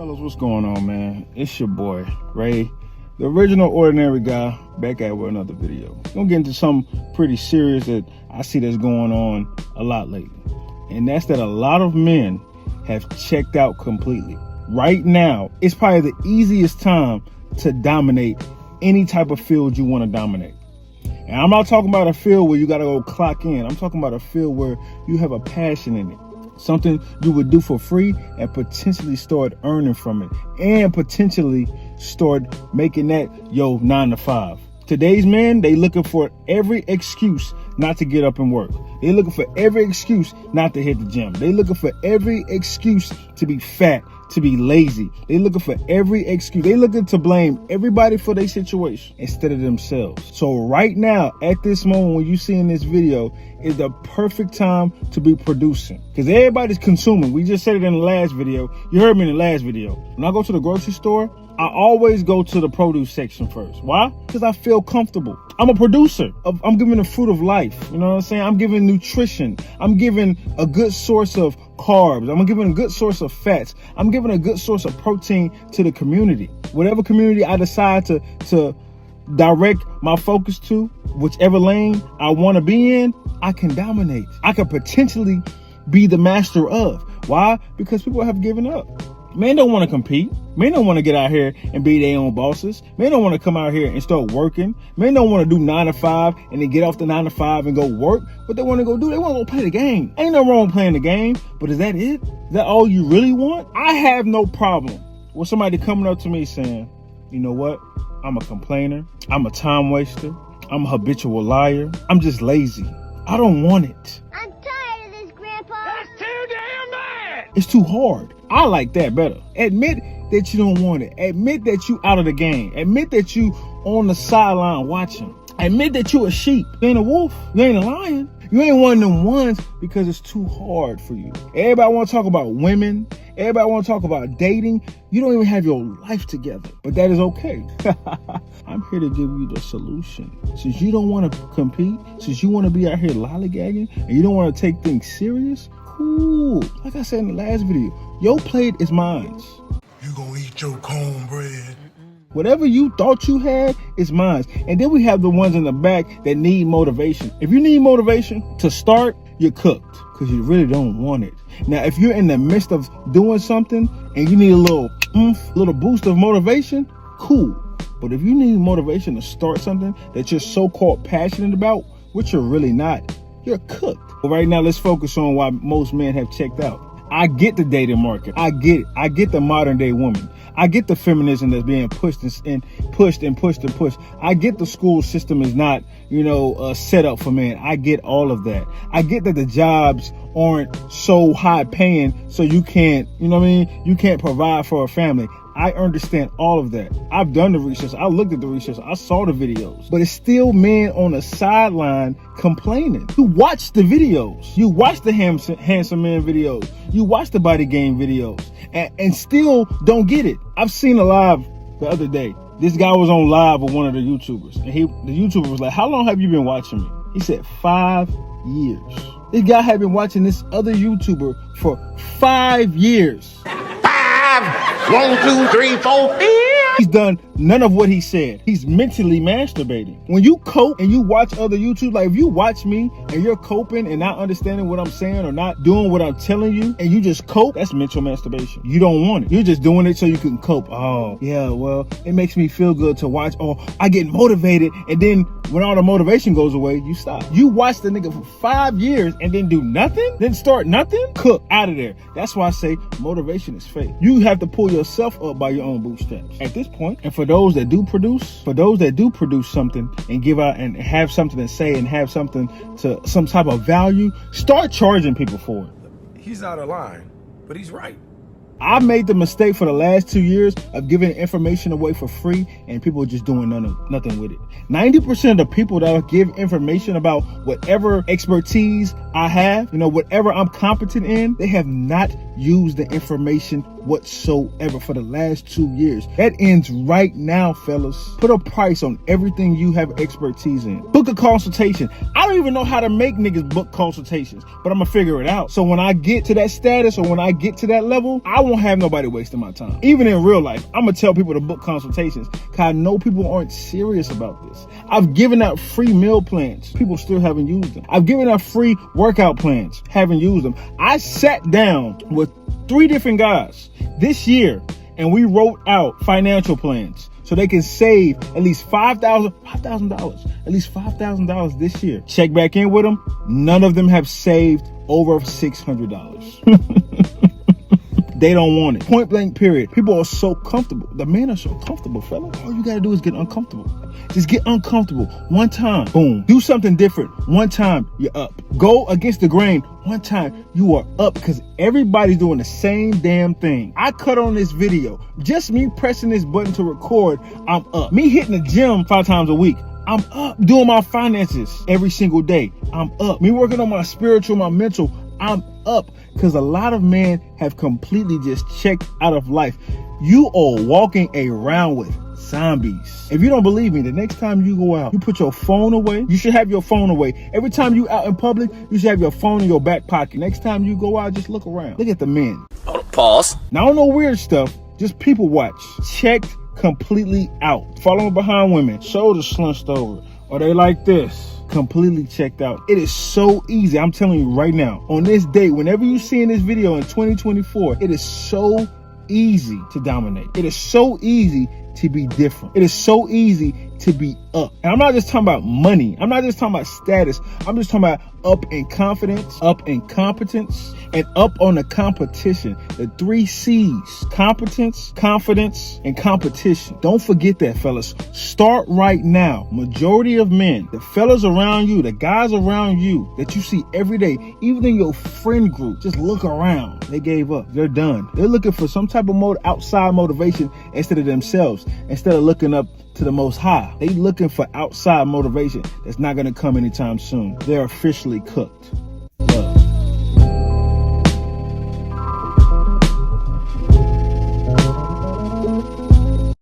Fellas, what's going on, man? It's your boy, Ray, the original ordinary guy, back at with another video. Gonna get into something pretty serious that I see that's going on a lot lately. And that's that a lot of men have checked out completely. Right now, it's probably the easiest time to dominate any type of field you want to dominate. And I'm not talking about a field where you got to go clock in. I'm talking about a field where you have a passion in it. Something you would do for free and potentially start earning from it. And potentially start making that your 9 to 5. Today's men, they looking for every excuse not to get up and work. They looking for every excuse not to hit the gym. They looking for every excuse to be fat, to be lazy. They looking for every excuse. They looking to blame everybody for their situation instead of themselves. So right now, at this moment, when you seeing this video, is the perfect time to be producing, because everybody's consuming. We just said it in the last video. You heard me in the last video. When I go to the grocery store, I always go to the produce section first. Why? Because I feel comfortable. I'm a producer. I'm giving the fruit of life. You know what I'm saying? I'm giving nutrition. I'm giving a good source of carbs. I'm giving a good source of fats. I'm giving a good source of protein to the community. Whatever community I decide to direct my focus to, whichever lane I want to be in, I can dominate. I could potentially be the master of. Why? Because people have given up. Men don't want to compete. Men don't want to get out here and be their own bosses. Men don't want to come out here and start working. Men don't want to do 9 to 5 and then get off the 9 to 5 and go work. What they want to go do, they want to go play the game. Ain't no wrong playing the game, but is that it? Is that all you really want? I have no problem with somebody coming up to me saying, you know what? I'm a complainer. I'm a time waster. I'm a habitual liar. I'm just lazy. I don't want it. I'm tired of this, Grandpa. That's too damn bad. It's too hard. I like that better. Admit that you don't want it. Admit that you out of the game. Admit that you on the sideline watching. Admit that you a sheep. You ain't a wolf. You ain't a lion. You ain't one of them ones because it's too hard for you. Everybody want to talk about women. Everybody want to talk about dating. You don't even have your life together, but that is okay. I'm here to give you the solution. Since you don't want to compete, since you want to be out here lollygagging, and you don't want to take things serious, cool. Like I said in the last video, your plate is mine. You gonna eat your cornbread? Whatever you thought you had is mine. And then we have the ones in the back that need motivation. If you need motivation to start, you're cooked because you really don't want it. Now, if you're in the midst of doing something and you need a little little boost of motivation, cool. But if you need motivation to start something that you're so-called passionate about, which you're really not, you're cooked. But right now, let's focus on why most men have checked out. I get the dating market. I get it. I get the modern day woman. I get the feminism that's being pushed and pushed. I get the school system is not, set up for men. I get all of that. I get that the jobs aren't so high paying, so you can't, you can't provide for a family. I understand all of that. I've done the research. I looked at the research. I saw the videos. But it's still men on the sideline complaining. You watch the videos. You watch the handsome man videos. You watch the body game videos. And still don't get it. I've seen a live the other day. This guy was on live with one of the YouTubers. And the YouTuber was like, how long have you been watching me? He said 5 years. This guy had been watching this other YouTuber for 5 years. 1, 2, 3, 4. He's done none of what he said. He's mentally masturbating. When you cope and you watch other YouTube, like if you watch me and you're coping and not understanding what I'm saying or not doing what I'm telling you and you just cope, that's mental masturbation. You don't want it. You're just doing it so you can cope. Oh, yeah, well, it makes me feel good to watch. Oh, I get motivated. And then when all the motivation goes away, you stop. You watch the nigga for 5 years and then do nothing? Then start nothing? Cook out of there. That's why I say motivation is fake. You have to pull yourself up by your own bootstraps. At this point, and for those that do produce something and give out and have something to say and have something to some type of value, start charging people for it. He's out of line, but he's right. I made the mistake for the last 2 years of giving information away for free and people just doing nothing with it. 90% of the people that give information about whatever expertise I have, whatever I'm competent in, they have not used the information whatsoever for the last 2 years. That ends right now, fellas. Put a price on everything you have expertise in. Book a consultation. I don't even know how to make niggas book consultations, but I'm gonna figure it out. So when I get to that status or when I get to that level, I won't have nobody wasting my time. Even in real life, I'm gonna tell people to book consultations because I know people aren't serious about this. I've given out free meal plans. People still haven't used them. I've given out free workout plans. Haven't used them. I sat down with 3 different guys this year and we wrote out financial plans so they can save at least $5,000, at least $5,000 this year. Check back in with them. None of them have saved over $600. They don't want it. Point blank, period. People are so comfortable. The men are so comfortable, fella. All you gotta do is get uncomfortable. Just get uncomfortable one time. Boom. Do something different. One time, you're up. Go against the grain. One time, you are up because everybody's doing the same damn thing. I cut on this video. Just me pressing this button to record, I'm up. Me hitting the gym 5 times a week, I'm up. Doing my finances every single day, I'm up. Me working on my spiritual, my mental, I'm up. Because a lot of men have completely just checked out of life. You are walking around with zombies. If you don't believe me, the next time you go out, you put your phone away. You should have your phone away. Every time you out in public, you should have your phone in your back pocket. Next time you go out, just look around. Look at the men. Pause. Now, no weird stuff. Just people watch. Checked completely out. Following behind women. Shoulders slunched over. Or they like this. Completely checked out. It is so easy. I'm telling you right now, on this day, whenever you see in this video in 2024, it is so easy to dominate. It is so easy to be different. It is so easy to be up. And I'm not just talking about money. I'm not just talking about status. I'm just talking about up in confidence, up in competence, and up on the competition. The 3 C's: competence, confidence, and competition. Don't forget that, fellas. Start right now. Majority of men, the fellas around you, the guys around you that you see every day, even in your friend group, just look around. They gave up. They're done. They're looking for some type of outside motivation instead of themselves, instead of looking up to the Most High. They looking for outside motivation that's not going to come anytime soon. They're officially cooked.